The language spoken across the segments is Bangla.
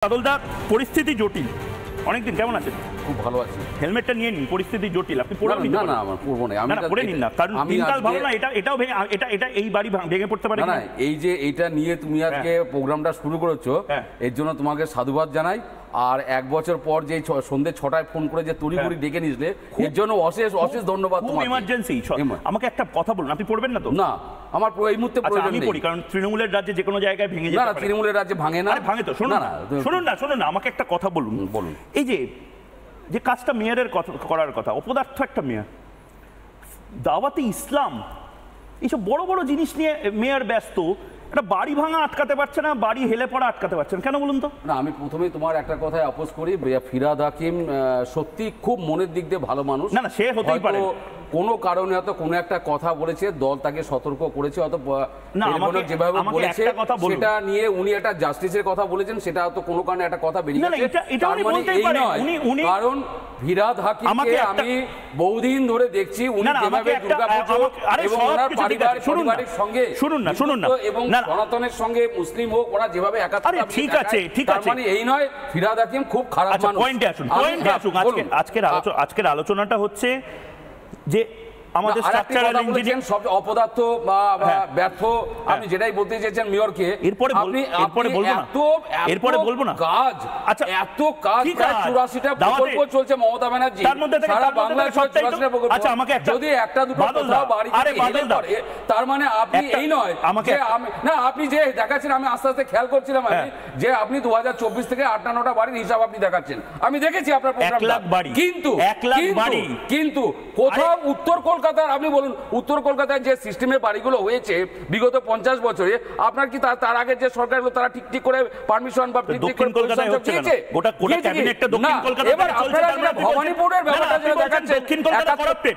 বাদলদা, পরিস্থিতি জটিল। অনেকদিন কেমন আছেন? খুব ভালো আছি। হেলমেটটা নিয়ে নিন, পরিস্থিতি জটিল। আপনি পড়ে নিন। না না, আমার পড়বো না। আমি পড়ে নিন না, কারণ দিনকাল ভালো না। এটাও এটা এই বাড়ি ভেঙে পড়তে পারে না। এই যে এইটা নিয়ে তুমি আজকে প্রোগ্রামটা শুরু করেছো, এর জন্য তোমাকে সাধুবাদ জানাই। আর এক বছর পর যে সন্ধ্যে 6টায় ফোন করে যে তড়িঘড়ি ডেকে নিয়েছিলে, এর জন্য অশেষ অশেষ ধন্যবাদ তোমাকে। ইমার্জেন্সি। আমাকে একটা কথা বলুন, আপনি পড়বেন না তো? না, আমার এই মুহূর্তে প্রয়োজন নেই। আমি পড়ি, কারণ তৃণমূলের রাজ্যে যে কোনো জায়গায় ভেঙে যেতে পারে। না, তৃণমূলের রাজ্যে ভাঙে না। ভাঙে তো। শুনুন না, আমাকে একটা কথা বলুন। এই যে কাজটা মেয়রের করার কথা, অপদার্থ একটা মেয়র, দাওয়াতে ইসলাম, এইসব বড় বড় জিনিস নিয়ে মেয়র ব্যস্ত। একটা বাড়ি ভাঙা আটকাতে পারছে না, বাড়ি হেলে পড়া আটকাতে পারছেন কেন বলুন তো? না, আমি প্রথমেই তোমার একটা কথায় আপোস করি। ফিরহাদ হাকিম সত্যি খুব মনের দিক দিয়ে ভালো মানুষ। না, সে হতেই পারে। কোনো কারণে হয়তো কোনো একটা কথা বলেছে, দল তাকে সতর্ক করেছে, হয়তো যেভাবে বলেছে সেটা নিয়ে উনি একটা জাস্টিসের কথা বলেছেন, সেটা হয়তো কোনো কারণে একটা কথা বেরিয়ে গেছে। কারণ ফিরহাদ হাকিমকে আমি বহুদিন ধরে দেখছি, উনি যেভাবে দুর্গাপুজো এবং ওনার পারিবারিক সঙ্গে এবং সনাতনের সঙ্গে মুসলিম হোক, ওরা যেভাবে একাত্মতা, ঠিক আছে, মানে এই নয় ফিরহাদ হাকিম খুব খারাপ মানুষ। পয়েন্টে আসুন। আজকের আলোচনাটা হচ্ছে যে আমাদের স্ট্রাকচারাল ইঞ্জিনিয়ারিং সব অপদার্থ বা ব্যর্থ, আপনি যেটাই বলতে চেয়েছেন মেয়রকে। এরপরে বলবো না কাজ। আচ্ছা, এত কাজ, 84টা প্রকল্প চলছে মমতা ব্যানার্জি, সারা বাংলায় 84টা প্রকল্প। আচ্ছা, আমাকে যদি একটা দুটো কোথাও বাড়ি থেকে তার মানে আপনি এই নয় যে না, আপনি যে দেখাচ্ছেন, আমি আস্তে আস্তে খেয়াল করছিলাম যে আপনি 2024 থেকে 8-9টা বাড়ির হিসাব আপনি দেখাচ্ছেন। আমি দেখেছি আপনার প্রোগ্রামটা, কিন্তু কোথাও উত্তর কলকাতার, আপনি বলুন উত্তর কলকাতায় যে সিস্টেমে বাড়িগুলো হয়েছে বিগত 50 বছরে, আপনার কি তার আগে যে সরকারগুলো তারা ঠিক করে পারমিশন বা ঠিক করে দিয়েছে? এবার আপনারা যে ভবানীপুরের ব্যাপারটা যেটা দেখাচ্ছেন,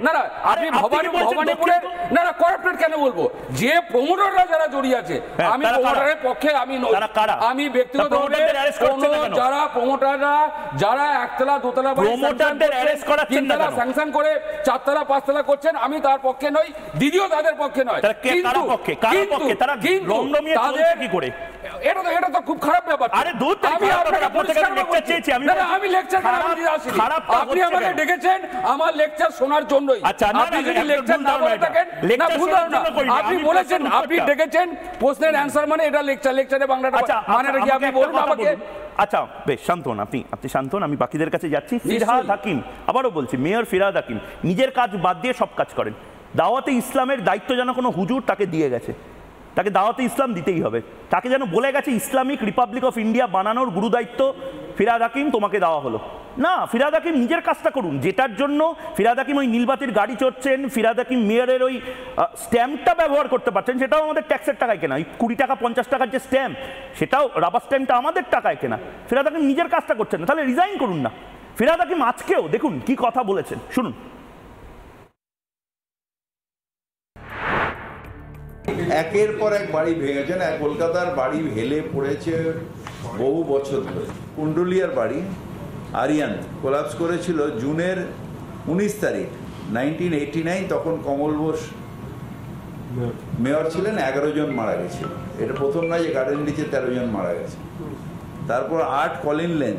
না না, আপনি ভবানীপুরের না করাপ্টেড কেন বলবো? যে প্রমোটাররা যারা জড়িয়ে আছে, আমি প্রমোটারের পক্ষে আমি ব্যক্তিগতভাবে যারা প্রমোটাররা যারা একতলা দোতলা বাড়ি স্যাংশন করে 4তলা 5তলা করছেন, আমি তার পক্ষে নই, দিদিও তাদের পক্ষে নয়। এটা তো খুব খারাপ ব্যাপার। আমি লেকচার আপনি আমাকে ডেকেছেন আমার লেকচার শোনার জন্যই। আপনি যদি লেকচার না বলে থাকেন, না ভুল ধারণা, আপনি বলেছেন, আপনি ডেকেছেন প্রশ্নের অ্যান্সার মানে এটা লেকচারে বাংলাটা মানে কি আপনি বলুন আমাকে। আচ্ছা, বেশ শান্ত হন আপনি শান্ত হন, আমি বাকিদের কাছে যাচ্ছি। ফিরহাদ হাকিম, আবারও বলছি, মেয়র ফিরহাদ হাকিম নিজের কাজ বাদ দিয়ে সব কাজ করেন। দাওয়াতে ইসলামের দায়িত্ব যেন কোনো হুজুর তাকে দিয়ে গেছে, তাকে দাওয়াতে ইসলাম দিতেই হবে। তাকে যেন বলে গেছে ইসলামিক রিপাবলিক অফ ইন্ডিয়া বানানোর গুরু দায়িত্ব ফিরহাদ হাকিম তোমাকে দেওয়া হলো না। ফিরহাদ হাকিম নিজের কাজটা করুন, যেটার জন্য ফিরহাদ হাকিম ওই নীলবাতির গাড়ি চড়ছেন, ফিরহাদ হাকিম মেয়রের ওই স্ট্যাম্পটা ব্যবহার করতে পারছেন, সেটাও আমাদের ট্যাক্সের টাকায় কেনা। ওই 20 টাকা 50 টাকার যে স্ট্যাম্প, সেটাও রাবার স্ট্যাম্পটা আমাদের টাকায় কেনা। ফিরহাদ হাকিম নিজের কাজটা করছেন না, তাহলে রিজাইন করুন না। ফিরহাদ হাকিম আজকেও দেখুন কি কথা বলেছেন, শুনুন। একের পর এক বাড়ি ভেঙেছেন। কলকাতার বাড়ি হেলে পড়েছে বহু বছর ধরে। কুণ্ডুলিয়ার বাড়ি আরিয়ান কোলাপস করেছিল জুনের 19 তারিখ 1989। তখন কমল বোস মেয়র ছিলেন, 11 জন মারা গেছিল। এটা প্রথম নয় যে গার্ডেন নিচে 13 জন মারা গেছে। তারপর 8 কলিন লেন,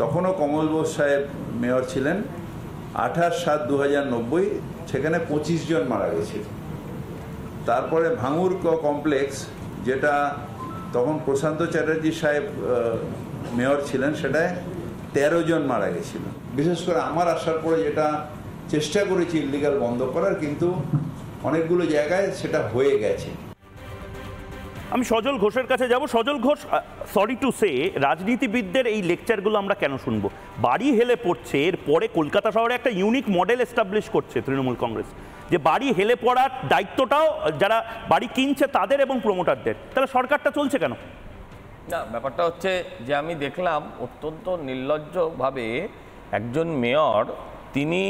তখনও কমল বোস সাহেব মেয়র ছিলেন, 28/7/2090, সেখানে 25 জন মারা গেছিল। তারপরে ভাঙুর কমপ্লেক্স, যেটা তখন প্রশান্ত চ্যাটার্জি সাহেব মেয়র ছিলেন, সেটায় 13 জন মারা গেছিল। বিশেষ করে আমার আসার পরে যেটা চেষ্টা করেছি ইল্লিগাল বন্ধ করার, কিন্তু অনেকগুলো জায়গায় সেটা হয়ে গেছে। আমি সজল ঘোষের কাছে যাব। Sajal Ghosh, sorry to say, রাজনীতিবিদদের এই লেকচারগুলো আমরা কেন শুনবো? বাড়ি হেলে পড়ছে, এর পরে কলকাতা শহরে একটা ইউনিক মডেল এস্টাবলিশ করছে তৃণমূল কংগ্রেস, যে বাড়ি হেলে পড়ার দায়িত্বটাও যারা বাড়ি কিনছে তাদের এবং প্রমোটারদের। তাহলে সরকারটা চলছে কেন? না, ব্যাপারটা হচ্ছে যে আমি দেখলাম অত্যন্ত নির্লজ্জভাবে একজন মেয়র, তিনি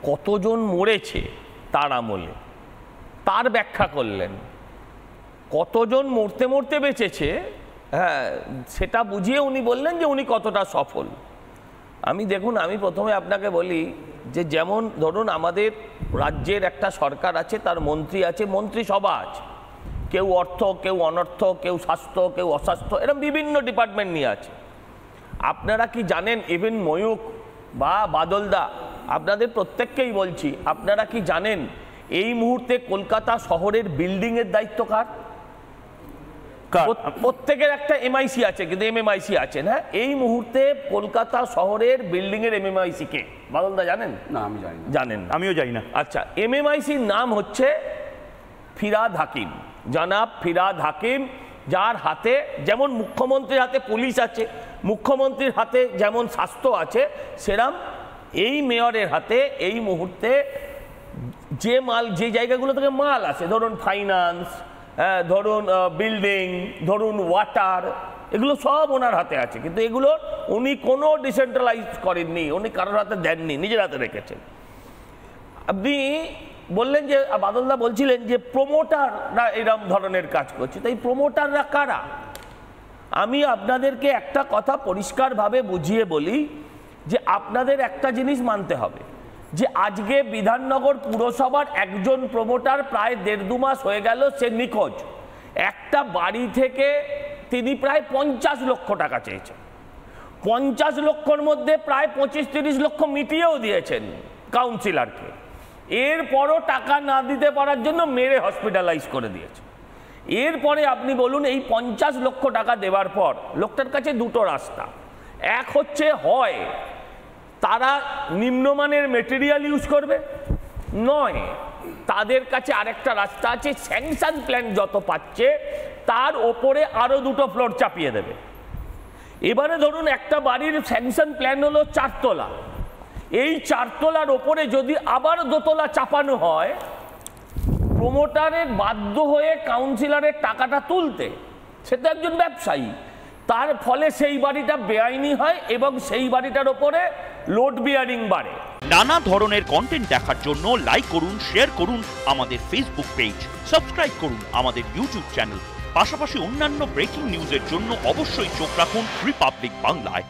কতজন মরেছে তার আমলে তার ব্যাখ্যা করলেন। কতজন মরতে মরতে বেঁচেছে, হ্যাঁ, সেটা বুঝিয়ে উনি বললেন যে উনি কতটা সফল। দেখুন, আমি প্রথমে আপনাকে বলি যে যেমন ধরুন আমাদের রাজ্যের একটা সরকার আছে, তার মন্ত্রী আছে, মন্ত্রিসভা আছে, কেউ অর্থ, কেউ অনর্থ, কেউ স্বাস্থ্য, কেউ অস্বাস্থ্য, এরকম বিভিন্ন ডিপার্টমেন্ট নিয়ে আছে। আপনারা কি জানেন, ইভেন ময়ূক বা বাদলদা, আপনাদের প্রত্যেককেই বলছি, আপনারা কি জানেন এই মুহূর্তে কলকাতা শহরের বিল্ডিংয়ের দায়িত্ব কার? প্রত্যেকের একটা এমআইসি আছে, কিন্তু এমএমআইসি আছে না। এই মুহূর্তে কলকাতা শহরের বিল্ডিং এর এমএমআইসি কে? বাদলদা জানেন? না, আমি জানি না। জানেন? আমিও জানি না। আচ্ছা, এমএমআইসির নাম হচ্ছে ফিরহাদ হাকিম, জনাব ফিরহাদ হাকিম, যার হাতে যেমন মুখ্যমন্ত্রীর হাতে পুলিশ আছে, মুখ্যমন্ত্রীর হাতে যেমন স্বাস্থ্য আছে, সেরম এই মেয়রের হাতে এই মুহূর্তে যে জায়গাগুলো থেকে মাল আসে, ধরুন ফাইন্যান্স, ধরুন বিল্ডিং, ধরুন ওয়াটার, এগুলো সব ওনার হাতে আছে। কিন্তু এগুলো উনি কোনো ডিসেন্ট্রালাইজ করেননি, উনি কারোর হাতে দেননি, নিজের হাতে রেখেছেন। আপনি বললেন যে, বাদলদা বলছিলেন যে প্রমোটাররা এরকম ধরনের কাজ করছে, তাই প্রমোটাররা কারা? আমি আপনাদেরকে একটা কথা পরিষ্কারভাবে বুঝিয়ে বলি যে আপনাদের একটা জিনিস মানতে হবে, যে আজকে বিধাননগর পুরসভার একজন প্রমোটার প্রায় 1.5-2 মাস হয়ে গেল সে নিখোঁজ। একটা বাড়ি থেকে তিনি প্রায় 50 লক্ষ টাকা চেয়েছেন। 50 লক্ষর মধ্যে প্রায় 25-30 লক্ষ মিটিয়েও দিয়েছেন কাউন্সিলরকে। এরপরও টাকা না দিতে পারার জন্য মেরে হসপিটালাইজ করে দিয়েছে। এরপরে আপনি বলুন, এই 50 লক্ষ টাকা দেওয়ার পর লোকটার কাছে দুটো রাস্তা। এক হচ্ছে, হয় তারা নিম্নমানের মেটেরিয়াল ইউজ করবে, নয় তাদের কাছে আরেকটা রাস্তা আছে, স্যাংশন প্ল্যান যত পাচ্ছে তার ওপরে আরো 2টো ফ্লোর চাপিয়ে দেবে। এবারে ধরুন একটা বাড়ির স্যাংশন প্ল্যান হলো 4 তলা, এই 4 তলার ওপরে যদি আবার 2 তলা চাপানো হয়, প্রমোটারের বাধ্য হয়ে কাউন্সিলরের টাকাটা তুলতে। সেটা একজন ব্যবসায়ী, তার ফলে সেই বাড়িটা বেআইনি হয় এবং সেই বাড়িটার ওপরে লোড বিয়ারিং বাড়ে। নানা ধরনের কন্টেন্ট দেখার জন্য লাইক করুন, শেয়ার করুন আমাদের ফেসবুক পেজ, সাবস্ক্রাইব করুন আমাদের ইউটিউব চ্যানেল। পাশাপাশি অন্যান্য ব্রেকিং নিউজের জন্য অবশ্যই চোখ রাখুন রিপাবলিক বাংলায়।